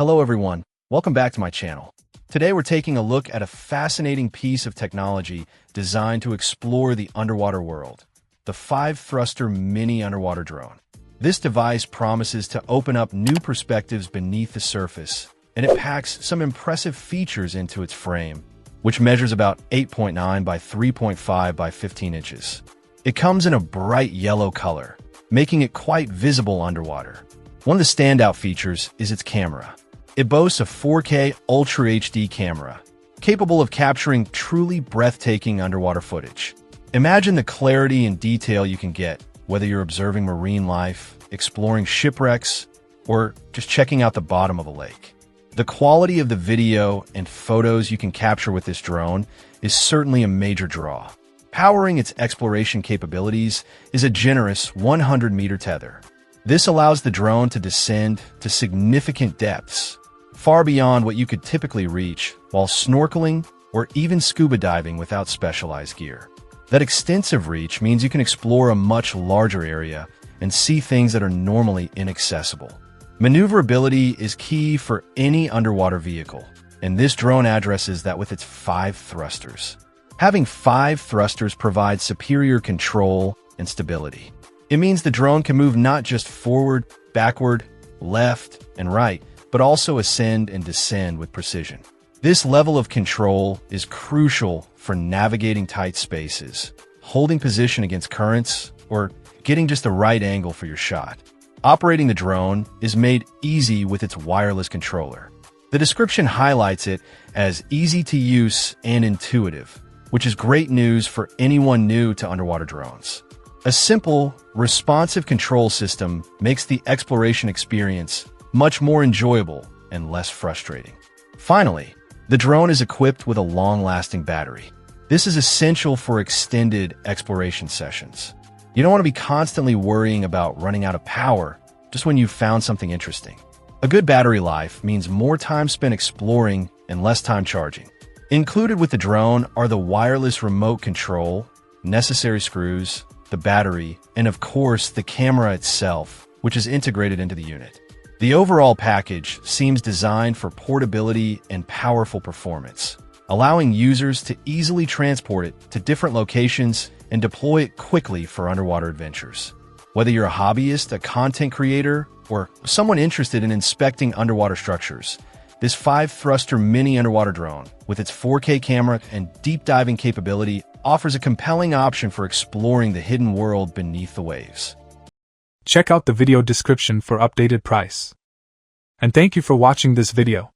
Hello everyone, welcome back to my channel. Today we're taking a look at a fascinating piece of technology designed to explore the underwater world, the 5-thruster mini underwater drone. This device promises to open up new perspectives beneath the surface, and it packs some impressive features into its frame, which measures about 8.9 by 3.5 by 15 inches. It comes in a bright yellow color, making it quite visible underwater. One of the standout features is its camera. It boasts a 4K Ultra HD camera, capable of capturing truly breathtaking underwater footage. Imagine the clarity and detail you can get, whether you're observing marine life, exploring shipwrecks, or just checking out the bottom of a lake. The quality of the video and photos you can capture with this drone is certainly a major draw. Powering its exploration capabilities is a generous 100-meter tether. This allows the drone to descend to significant depths, far beyond what you could typically reach while snorkeling or even scuba diving without specialized gear. That extensive reach means you can explore a much larger area and see things that are normally inaccessible. Maneuverability is key for any underwater vehicle, and this drone addresses that with its 5 thrusters. Having 5 thrusters provides superior control and stability. It means the drone can move not just forward, backward, left, and right, but also ascend and descend with precision. This level of control is crucial for navigating tight spaces, holding position against currents, or getting just the right angle for your shot. Operating the drone is made easy with its wireless controller. The description highlights it as easy to use and intuitive, which is great news for anyone new to underwater drones. A simple, responsive control system makes the exploration experience much more enjoyable and less frustrating. Finally, the drone is equipped with a long-lasting battery. This is essential for extended exploration sessions. You don't want to be constantly worrying about running out of power just when you've found something interesting. A good battery life means more time spent exploring and less time charging. Included with the drone are the wireless remote control, necessary screws, the battery, and of course the camera itself, which is integrated into the unit. The overall package seems designed for portability and powerful performance, allowing users to easily transport it to different locations and deploy it quickly for underwater adventures. Whether you're a hobbyist, a content creator, or someone interested in inspecting underwater structures, this 5-thruster mini underwater drone, with its 4K camera and deep diving capability, offers a compelling option for exploring the hidden world beneath the waves. Check out the video description for updated price. And thank you for watching this video.